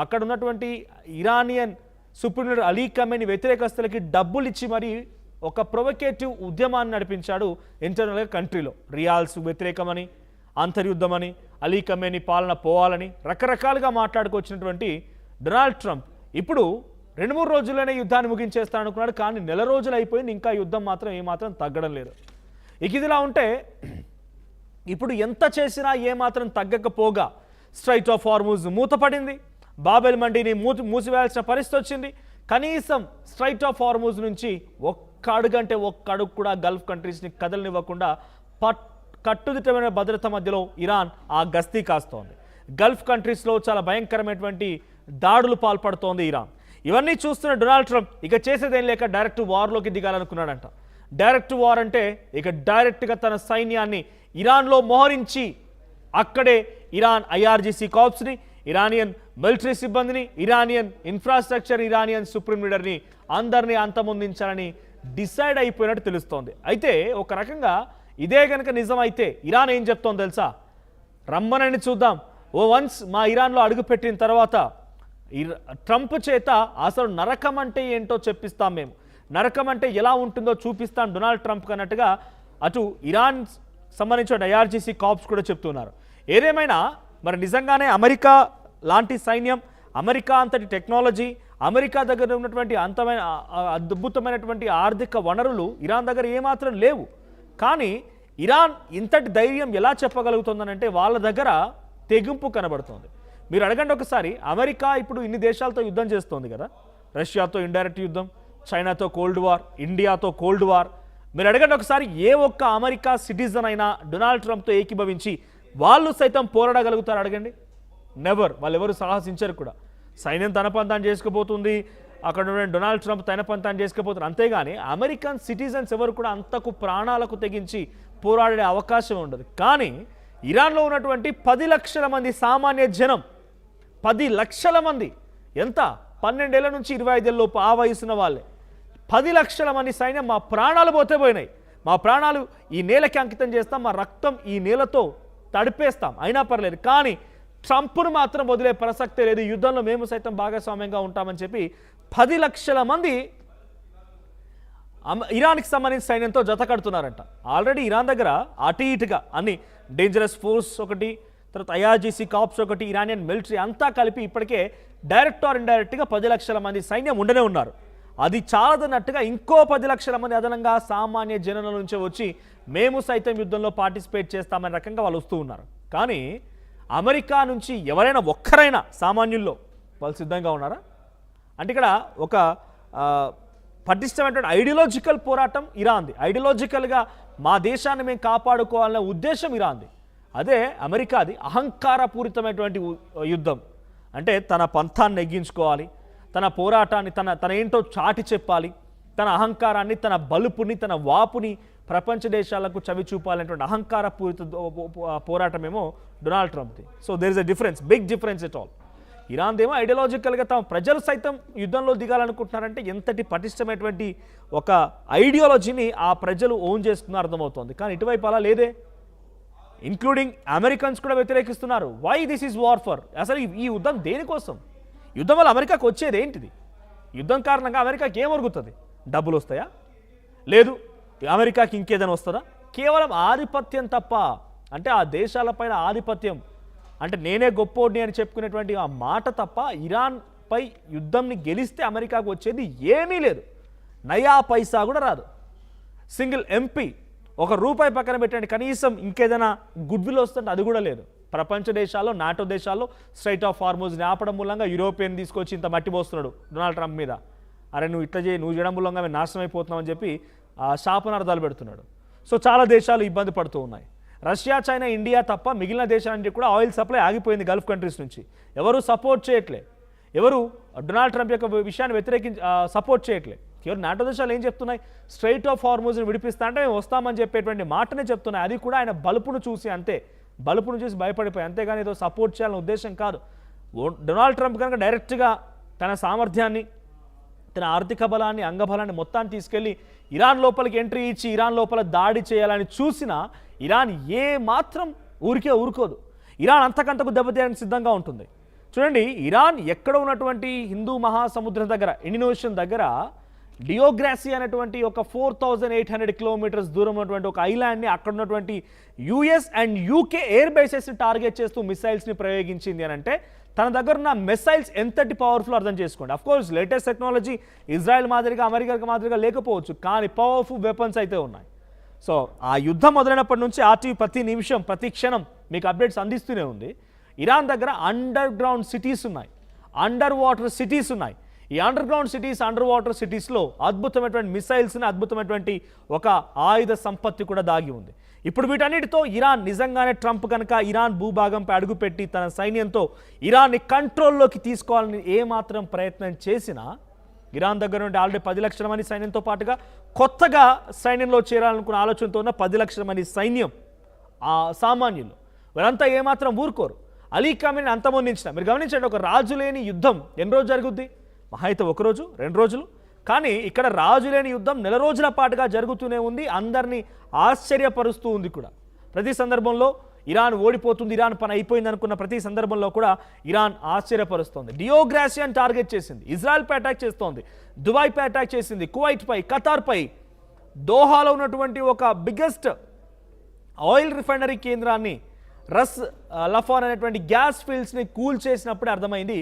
అక్కడ ఉన్నటువంటి Iranian supreme leader Ali Khamenei వ్యతిరేకస్తులకి డబ్బులు ఇచ్చి మరి ఒక ప్రొవొకేటివ్ ఉద్యమాన్ని నడిపించాడు ఇంటర్నల్గా కంట్రీలో. రియాల్స్ వ్యతిరేకమని, అంతర్యుద్ధమని, అలీ ఖమేనీ పాలన పోవాలని రకరకాలుగా మాట్లాడుకొచ్చినటువంటి డొనాల్డ్ ట్రంప్ ఇప్పుడు 2-3 రోజుల్లోనే యుద్ధాన్ని ముగించేస్తాను అనుకున్నాడు. కానీ నెల రోజులు అయిపోయింది, ఇంకా యుద్ధం మాత్రం ఏమాత్రం తగ్గడం లేదు. ఇక ఇదిలా ఉంటే ఇప్పుడు ఎంత చేసినా ఏమాత్రం తగ్గకపోగా స్ట్రైట్ ఆఫ్ హార్మూజ్ మూతపడింది. బాబెల్ మండిని మూసివేయాల్సిన పరిస్థితి వచ్చింది. కనీసం స్ట్రైట్ ఆఫ్ హార్మూజ్ నుంచి ఒక్క అడుగు కూడా గల్ఫ్ కంట్రీస్ని కదలనివ్వకుండా కట్టుదిట్టమైన భద్రత మధ్యలో ఇరాన్ ఆ గస్తీ కాస్తోంది. గల్ఫ్ కంట్రీస్లో చాలా భయంకరమైనటువంటి దాడులు పాల్పడుతోంది ఇరాన్. ఇవన్నీ చూస్తున్న డొనాల్డ్ ట్రంప్ ఇక చేసేదేం లేక డైరెక్ట్ వార్లోకి దిగాలనుకున్నాడంట. డైరెక్ట్ వార్ అంటే ఇక డైరెక్ట్గా తన సైన్యాన్ని ఇరాన్లో మోహరించి అక్కడే ఇరాన్ IRGC కార్ప్స్ని, ఇరానియన్ మిలిటరీ సిబ్బందిని, ఇరానియన్ ఇన్ఫ్రాస్ట్రక్చర్, ఇరానియన్ సుప్రీం లీడర్ని అందరినీ అంతమొందించాలని డిసైడ్ అయిపోయినట్టు తెలుస్తోంది. అయితే ఒక రకంగా ఇదే కనుక నిజమైతే ఇరాన్ ఏం చెప్తోంది తెలుసా? రమ్మనని చూద్దాం, వన్స్ మా ఇరాన్లో అడుగుపెట్టిన తర్వాత ట్రంప్ చేత అసలు నరకం అంటే ఏంటో చెప్పిస్తాం, మేము నరకం అంటే ఎలా ఉంటుందో చూపిస్తాం డొనాల్డ్ ట్రంప్ అన్నట్టుగా అటు ఇరాన్ సంబంధించిన IRGC కార్ప్స్ కూడా చెప్తున్నారు. ఏదేమైనా మరి నిజంగానే అమెరికా లాంటి సైన్యం, అమెరికా అంతటి టెక్నాలజీ, అమెరికా దగ్గర ఉన్నటువంటి అద్భుతమైనటువంటి ఆర్థిక వనరులు ఇరాన్ దగ్గర ఏమాత్రం లేవు. కానీ ఇరాన్ ఇంతటి ధైర్యం ఎలా చెప్పగలుగుతుందనంటే వాళ్ళ దగ్గర తెగింపు కనబడుతోంది. మీరు అడగండి ఒకసారి, అమెరికా ఇప్పుడు ఇన్ని దేశాలతో యుద్ధం చేస్తోంది కదా, రష్యాతో ఇండైరెక్ట్ యుద్ధం, చైనాతో కోల్డ్ వార్, ఇండియాతో కోల్డ్ వార్. మీరు అడగండి ఒకసారి, ఏ ఒక్క అమెరికా సిటిజన్ అయినా డొనాల్డ్ ట్రంప్తో ఏకీభవించి వాళ్ళు సైతం పోరాడగలుగుతారు అడగండి? నెవర్. వాళ్ళు ఎవరు సాహసించరు కూడా. సైన్యం తన పంతాన్ని చేసుకుపోతుంది, అక్కడ ఉన్న డొనాల్డ్ ట్రంప్ తన పంతాన్ని చేసుకుపోతారు. అంతేగాని అమెరికన్ సిటిజన్స్ ఎవరు కూడా అంతకు ప్రాణాలకు తెగించి పోరాడే అవకాశం ఉండదు. కానీ ఇరాన్లో ఉన్నటువంటి 10 లక్షల మంది సామాన్య జనం, 10 లక్షల మంది, ఎంత 12 ఏళ్ల నుంచి 25 ఏళ్ళ లోపు ఆ వయసున్న వాళ్ళే, 10 లక్షల మంది సైన్యం మా ప్రాణాలు పోతే పోయినాయి, మా ప్రాణాలు ఈ నేలకి అంకితం చేస్తాం, మా రక్తం ఈ నేలతో తడిపేస్తాం, అయినా పర్లేదు, కానీ ట్రంప్ను మాత్రం వదిలే ప్రసక్తే లేదు, యుద్ధంలో మేము సైతం భాగస్వామ్యంగా ఉంటామని చెప్పి 10 లక్షల మంది ఇరాన్కి సంబంధించిన సైన్యంతో జత కడుతున్నారంట. ఆల్రెడీ ఇరాన్ దగ్గర అటు ఇటుగా అన్ని డేంజరస్ ఫోర్స్ ఒకటి, తర్వాత IRGC కార్ప్స్ ఒకటి, ఇరానియన్ మిలిటరీ అంతా కలిపి ఇప్పటికే డైరెక్ట్ ఆర్ ఇండైరెక్ట్గా 10 లక్షల మంది సైన్యం ఉండనే ఉన్నారు. అది చాలదన్నట్టుగా ఇంకో 10 లక్షల మంది అదనంగా సామాన్య జనుల నుంచి వచ్చి మేము సైతం యుద్ధంలో పార్టిసిపేట్ చేస్తామనే రకంగా వాళ్ళు వస్తూ ఉన్నారు. కానీ అమెరికా నుంచి ఎవరైనా ఒక్కరైనా సామాన్యుల్లో వాళ్ళు సిద్ధంగా ఉన్నారా అంటే ఇక్కడ ఒక పటిష్టమైనటువంటి ఐడియాలజికల్ పోరాటం ఇరాన్ది. ఐడియాలజికల్గా మా దేశాన్ని మేము కాపాడుకోవాలనే ఉద్దేశం ఇరాన్ది. అదే అమెరికాది అహంకారపూరితమైనటువంటి యుద్ధం. అంటే తన పంథాన్ని నెగ్గించుకోవాలి, తన పోరాటాన్ని తన ఏంటో చాటి చెప్పాలి, తన అహంకారాన్ని, తన బలుపుని, తన వాపుని ప్రపంచ దేశాలకు చవి చూపాలనేటువంటి అహంకారపూరిత పోరాటమేమో డొనాల్డ్ ట్రంప్ది. So there is a difference, big difference at all. ఇరాన్దేమో ఐడియాలజికల్గా తమ ప్రజలు సైతం యుద్ధంలో దిగాలనుకుంటున్నారంటే ఎంతటి పటిష్టమైనటువంటి ఒక ఐడియాలజీని ఆ ప్రజలు ఓన్ చేసుకున్న అర్థమవుతోంది. కానీ ఇటువైపు అలా లేదే. ఇంక్లూడింగ్ అమెరికన్స్ కూడా వ్యతిరేకిస్తున్నారు. Why this is war for? అసలు ఈ యుద్ధం దేనికోసం? యుద్ధం వల్ల అమెరికాకు వచ్చేది ఏంటిది? యుద్ధం కారణంగా అమెరికాకి ఏం ఒరుగుతుంది? డబ్బులు వస్తాయా? లేదు. అమెరికాకి ఇంకేదైనా వస్తుందా? కేవలం ఆధిపత్యం తప్ప. అంటే ఆ దేశాలపైన ఆధిపత్యం, అంటే నేనే గొప్పోడిని అని చెప్పుకునేటువంటి ఆ మాట తప్ప ఇరాన్పై యుద్ధంని గెలిస్తే అమెరికాకు వచ్చేది ఏమీ లేదు. నయా పైసా కూడా రాదు. సింగిల్ ఎంపీ ₹1 పక్కన పెట్టండి, కనీసం ఇంకేదైనా గుడ్ విల్ వస్తుంటే అది కూడా లేదు. ప్రపంచ దేశాల్లో, నాటో దేశాల్లో స్ట్రైట్ ఆఫ్ హార్మూజ్ని ఆపడం మూలంగా యూరోపియన్ తీసుకొచ్చి ఇంత మట్టి పోస్తున్నాడు డొనాల్డ్ ట్రంప్ మీద. అరే నువ్వు ఇట్లా చేయి, నువ్వు చేయడం మూలంగా మేము నాశనం అయిపోతున్నావు అని చెప్పి శాపనార్థాలు పెడుతున్నాడు. సో చాలా దేశాలు ఇబ్బంది పడుతూ ఉన్నాయి. రష్యా, చైనా, ఇండియా తప్ప మిగిలిన దేశాలన్నీ కూడా ఆయిల్ సప్లై ఆగిపోయింది గల్ఫ్ కంట్రీస్ నుంచి. ఎవరు సపోర్ట్ చేయట్లే, ఎవరు డొనాల్డ్ ట్రంప్ యొక్క విషయాన్ని సపోర్ట్ చేయట్లే. కేవలం నాటో దేశాలు ఏం చెప్తున్నాయి? స్ట్రైట్ ఆఫ్ హార్మూజ్ని విడిపిస్తా అంటే మేము వస్తామని చెప్పేటువంటి మాటనే చెప్తున్నాయి. అది కూడా ఆయన బలుపును చూసి, అంతే, బలుపును చూసి భయపడిపోయి, అంతేగాని ఏదో సపోర్ట్ చేయాలనే ఉద్దేశం కాదు. డొనాల్డ్ ట్రంప్ కనుక డైరెక్ట్గా తన సామర్థ్యాన్ని, తన ఆర్థిక బలాన్ని, అంగబలాన్ని మొత్తాన్ని తీసుకెళ్ళి ఇరాన్ లోపలికి ఎంట్రీ ఇచ్చి ఇరాన్ లోపల దాడి చేయాలని చూసినా ఇరాన్ ఏ మాత్రం ఊరికే ఊరుకోదు. ఇరాన్ అంతకంతకు దెబ్బతీయడానికి సిద్ధంగా ఉంటుంది. చూడండి, ఇరాన్ ఎక్కడ ఉన్నటువంటి హిందూ మహాసముద్రం దగ్గర, ఇండియన్ ఓషన్ దగ్గర డియోగ్రాసి అనేటువంటి ఒక 4800 కిలోమీటర్స్ దూరం ఉన్నటువంటి ఒక ఐలాండ్ని అక్కడ ఉన్నటువంటి యుఎస్ అండ్ యూకే ఎయిర్ బేసెస్ని టార్గెట్ చేస్తూ మిసైల్స్ని ప్రయోగించింది అని అంటే తన దగ్గర ఉన్న మిసైల్స్ ఎంతటి పవర్ఫుల్ అర్థం చేసుకోండి. అఫ్కోర్స్ లేటెస్ట్ టెక్నాలజీ ఇజ్రాయెల్ మాదిరిగా అమెరికా మాదిరిగా లేకపోవచ్చు, కానీ పవర్ఫుల్ వెపన్స్ అయితే ఉన్నాయి. సో ఆ యుద్ధం మొదలైనప్పటి నుంచి ఆర్టీవీ ప్రతి నిమిషం ప్రతి క్షణం మీకు అప్డేట్స్ అందిస్తూనే ఉంది. ఇరాన్ దగ్గర అండర్ గ్రౌండ్ సిటీస్ ఉన్నాయి, అండర్ వాటర్ సిటీస్ ఉన్నాయి. ఈ under ground cities, under water సిటీస్లో అద్భుతమైనటువంటి మిసైల్స్ని, అద్భుతమైనటువంటి ఒక ఆయుధ సంపత్తి కూడా దాగి ఉంది. ఇప్పుడు వీటన్నిటితో ఇరాన్ నిజంగానే ట్రంప్ కనుక ఇరాన్ భూభాగంపై అడుగుపెట్టి తన సైన్యంతో ఇరాన్ని కంట్రోల్లోకి తీసుకోవాలని ఏమాత్రం ప్రయత్నం చేసినా ఇరాన్ దగ్గర నుండి ఆల్రెడీ 10 లక్షల మంది సైన్యంతో పాటుగా కొత్తగా సైన్యంలో చేరాలనుకున్న ఆలోచనతో ఉన్న 10 లక్షల మంది సైన్యం, ఆ సామాన్యులు వీరంతా ఏమాత్రం ఊరుకోరు. అలీ ఖమేనీని అంతమొందించిన మీరు గమనించండి, ఒక రాజు లేని యుద్ధం ఎన్ని రోజు జరుగుద్ది? మహా అయితే 1 రోజు 2 రోజులు. కానీ ఇక్కడ రాజు లేని యుద్ధం 4 రోజుల పాటుగా జరుగుతూనే ఉంది, అందరినీ ఆశ్చర్యపరుస్తూ ఉంది కూడా. ప్రతి సందర్భంలో ఇరాన్ ఓడిపోతుంది, ఇరాన్ పని అయిపోయింది అనుకున్న ప్రతి సందర్భంలో కూడా ఇరాన్ ఆశ్చర్యపరుస్తోంది. డియోగ్రాసియాని టార్గెట్ చేసింది, ఇజ్రాయెల్పై అటాక్ చేస్తోంది, దుబాయ్పై అటాక్ చేసింది, కువైట్పై, ఖతార్పై, దోహాలో ఉన్నటువంటి ఒక బిగ్గెస్ట్ ఆయిల్ రిఫైనరీ కేంద్రాన్ని, రస్ లఫాన్ అనేటువంటి గ్యాస్ ఫీల్డ్స్ని కూల్ చేసినప్పుడే అర్థమైంది